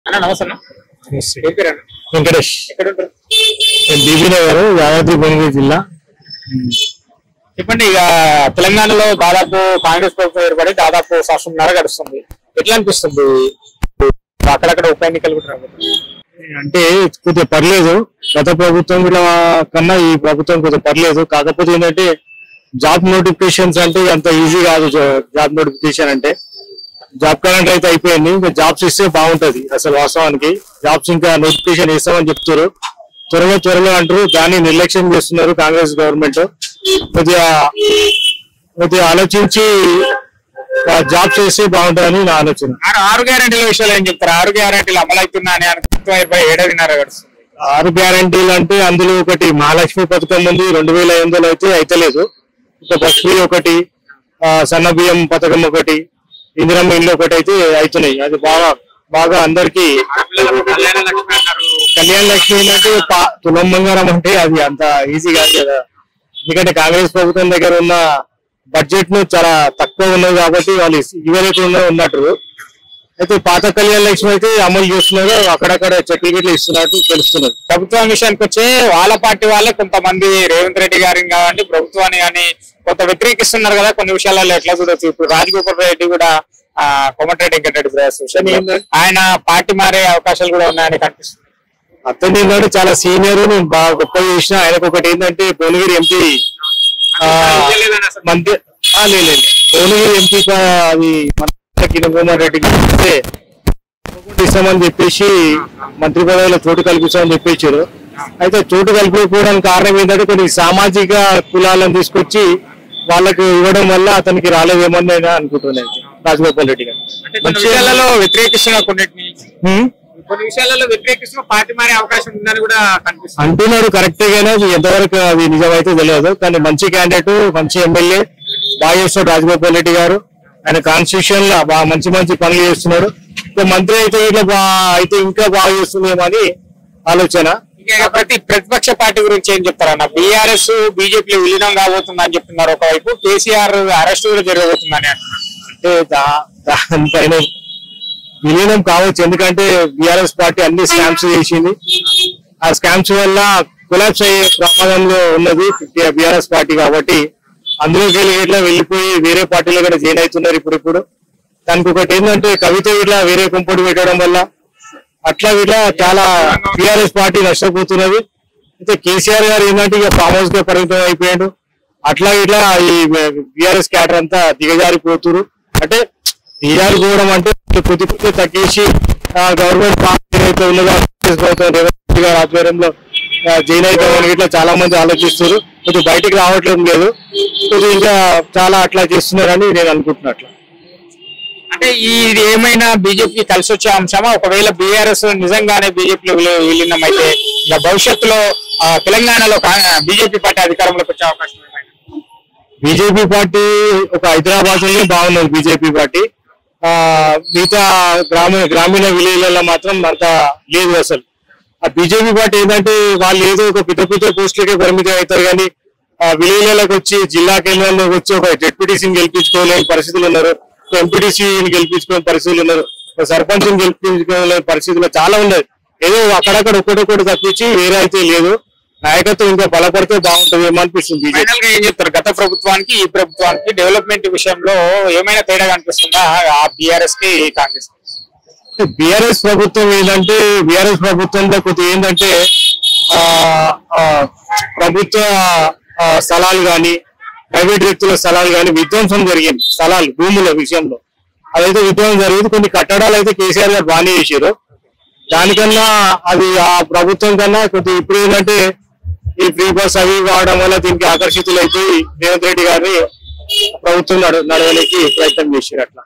అన్న నమస్తే అన్న. ఏం పేరు అన్న? వెంకటేష్. ఎక్కడ ఉంటారు? బీబీ నగర్, యాదాద్రి భువనగిరి జిల్లా. చెప్పండి, ఇక తెలంగాణలో దాదాపు కాంగ్రెస్ ప్రభుత్వం ఏర్పడి దాదాపు సంవత్సరంన్నర గడుస్తుంది. ఎట్లా అనిపిస్తుంది? అక్కడక్కడ ఉప ఎన్నికలు కూడా రాబోతుంది. అంటే కొద్దిగా పర్లేదు, గత ప్రభుత్వం కన్నా ఈ ప్రభుత్వం కొద్దిగా పర్లేదు. కాకపోతే ఏంటంటే జాబ్ నోటిఫికేషన్స్ అంటే అంత ఈజీ కాదు. జాబ్ నోటిఫికేషన్ అంటే జాబ్ కరెంట్ అయితే అయిపోయింది, ఇంకా జాబ్స్ ఇస్తే బాగుంటది. అసలు వాస్తవానికి జాబ్స్ ఇంకా నోటిఫికేషన్ ఇస్తామని చెప్తారు, త్వరలో అంటారు, దాన్ని నిర్లక్ష్యం చేస్తున్నారు కాంగ్రెస్ గవర్నమెంట్. కొద్దిగా ఆలోచించి జాబ్స్ చేస్తే బాగుంటుందని నా ఆలోచన. 6 గ్యారెంటీల విషయాలు ఏం చెప్తారు? 6 గ్యారెంటీలు అమలవుతున్నా అని అనుకుంటున్నా, 7.5 గడుస్తుంది. 6 గ్యారెంటీలు అంటే అందులో ఒకటి మహాలక్ష్మి పథకం ఉంది, 2005లో అయితే అయితలేదు. ఇంకా బస్ ఫ్రీ ఒకటి, సన్న బియ్యం పథకం ఒకటి, ఇందిరమ్మ ఇల్లు ఒకటి అయితే అవుతున్నాయి. అది బాగా అందరికి. కళ్యాణ లక్ష్మి ఏంటంటే తులం బంగారం అంటే అది అంత ఈజీ కాదు కదా, ఎందుకంటే కాంగ్రెస్ ప్రభుత్వం దగ్గర ఉన్న బడ్జెట్ ను చాలా తక్కువ ఉన్నది కాబట్టి వాళ్ళు ఇవ్వలేకుండా ఉన్నట్టు. అయితే పాత కళ్యాణ లక్ష్మి అయితే అమలు చేస్తున్నారు, అక్కడక్కడ చెట్లు గిట్లు ఇస్తున్నట్టు తెలుస్తున్నది. ప్రభుత్వం విషయానికి వచ్చే వాళ్ళ పార్టీ వాళ్ళే కొంతమంది రేవంత్ రెడ్డి గారిని కావండి ప్రభుత్వాన్ని కానీ కొంత వ్యతిరేకిస్తున్నారు కదా కొన్ని విషయాలలో. ఎట్లా చూడొచ్చు? ఇప్పుడు రాజగోపాల్ రెడ్డి కూడా కోమటిరెడ్డి వెంకటరెడ్డి ఆయన పార్టీ మారే అవకాశాలు కూడా ఉన్నాయని కనిపిస్తుంది. అతను ఏంటంటే చాలా సీనియర్, నేను బాగా గొప్ప చేసిన. ఆయనకు ఒకటి ఏంటంటే భువనగిరి ఎంపీ మంత్రి లేదు, భువనగిరి ఎంపీ అది కిరణ్ కుమార్ రెడ్డికి ఇస్తామని చెప్పేసి మంత్రి పదవిలో చోటు కల్పిస్తామని చెప్పేసారు. అయితే చోటు కల్పించుకోవడానికి కారణం ఏంటంటే కొన్ని సామాజిక కులాలను తీసుకొచ్చి వాళ్ళకు ఇవ్వడం వల్ల అతనికి రాలేదేమని నేను అనుకుంటున్నాను. రాజగోపాల్ రెడ్డి గారు విషయాలలో వ్యతిరేకిస్తున్న కొన్ని విషయాలలో వ్యతిరేకిస్తున్న పార్టీ మారే అవకాశం ఉందని కూడా కనిపిస్తుంది అంటున్నాడు. కరెక్టే గానీ అది ఎంతవరకు అది నిజమైతే తెలియదు. కానీ మంచి క్యాండిడేట్, మంచి ఎమ్మెల్యే, బాగా చేస్తాడు రాజగోపాల్ రెడ్డి గారు. ఆయన కాన్స్టిట్యూషన్ లో బాగా మంచి పనులు చేస్తున్నాడు. మంత్రి అయితే అయితే ఇంకా బాగా చేస్తుందేమో అని ఆలోచన. ప్రతిపక్ష పార్టీ గురించి ఏం చెప్తారన్న? బీఆర్ఎస్ బీజేపీ విలీనం కాబోతుందని చెప్తున్నారు ఒకవైపు, కేసీఆర్ అరెస్ట్ కూడా జరగబోతుందని. అంటే దానిపైన విలీనం కావచ్చు, ఎందుకంటే బీఆర్ఎస్ పార్టీ అన్ని స్కామ్స్ చేసింది. ఆ స్కామ్స్ వల్ల కొలాప్స్ అయ్యే ప్రమాదంలో ఉన్నది బీఆర్ఎస్ పార్టీ కాబట్టి అందులోకి ఇట్లా వెళ్ళిపోయి వేరే పార్టీలో కూడా జాయిన్ అవుతున్నారు ఇప్పుడు. దానికి ఒకటి ఏంటంటే కవిత ఇట్లా వేరే కుంపడి పెట్టడం వల్ల అట్లా చాలా బీఆర్ఎస్ పార్టీ నష్టపోతున్నది. అయితే కేసీఆర్ గారు ఏంటంటే ఇక ఫామ్ హౌస్ గా పరిమితం అయిపోయాడు. అట్లా ఈ బీఆర్ఎస్ క్యాడర్ అంతా దిగజారిపోతున్నారు. అంటే దిగజారిపోవడం అంటే కొద్ది తగ్గేసి గవర్నమెంట్ పార్టీ అయితే ఉన్నదా రేవంత్ రెడ్డి గారి ఆధ్వర్యంలో జైన్ అవుతామని ఇట్లా చాలా మంది ఆలోచిస్తారు. కొద్దిగా బయటికి రావట్లేదు లేదు, కొద్దిగా ఇంకా చాలా అట్లా చేస్తున్నారని నేను అనుకుంటున్నట్లు. అంటే ఇది ఏమైనా బీజేపీ కలిసి వచ్చే అంశమా? ఒకవేళ బీఆర్ఎస్ నిజంగానే బీజేపీలో విలీనం అయితే భవిష్యత్తులో తెలంగాణలో బీజేపీ పార్టీ అధికారంలోకి వచ్చే అవకాశం ఏమైనా? బీజేపీ పార్టీ ఒక హైదరాబాద్ లోనే బాగున్నది బీజేపీ పార్టీ. మిగతా గ్రామీణ విలేజ్లలో మాత్రం అంత లేదు అసలు. ఆ బీజేపీ పార్టీ ఏంటంటే వాళ్ళు ఏదో ఒక పెద్ద పోస్టులకే పరిమితం అవుతారు, కానీ విలేజ్లకు వచ్చి జిల్లా కేంద్రంలోకి వచ్చి ఒక జెడ్పీటీసీని గెలిపించుకోలేని పరిస్థితులు ఉన్నారు, ఎంపీటీసీని గెలిపించుకోలేని పరిస్థితులు ఉన్నారు, సర్పంచ్ని గెలిపించుకోలేని పరిస్థితులు చాలా ఉన్నాయి. ఏదో అక్కడక్కడ ఒక్కటొక్కటి తప్పించి వేరే అయితే లేదు. నాయకత్వం ఇంకా బలపడితే బాగుంటుంది ఏమనిపిస్తుంది. ఏం చెప్తారు? గత ప్రభుత్వానికి ఈ ప్రభుత్వానికి డెవలప్మెంట్ విషయంలో ఏమైనా తేడా కనిపిస్తుందా ఆ బీఆర్ఎస్ కి కాంగ్రెస్? బీఆర్ఎస్ ప్రభుత్వం ఏంటంటే బీఆర్ఎస్ ప్రభుత్వంలో కొద్దిగా ఏంటంటే ప్రభుత్వ స్థలాలు కానీ ప్రైవేట్ వ్యక్తుల స్థలాలు కానీ విధ్వంసం జరిగింది. స్థలాలు భూముల విషయంలో అదైతే విధ్వంసం జరిగింది. కొన్ని కట్టడాలు అయితే కేసీఆర్ గారు బాగానే చేశారు. దానికన్నా అది ఆ ప్రభుత్వం కన్నా కొద్దిగా ఇప్పుడు ఏంటంటే ఈ ఫ్రీ బస్ అవి వాడడం వల్ల దీనికి ఆకర్షితులైపోయి రేవంత్ రెడ్డి గారిని ప్రభుత్వం నడవడానికి ప్రయత్నం చేశారు. అట్లా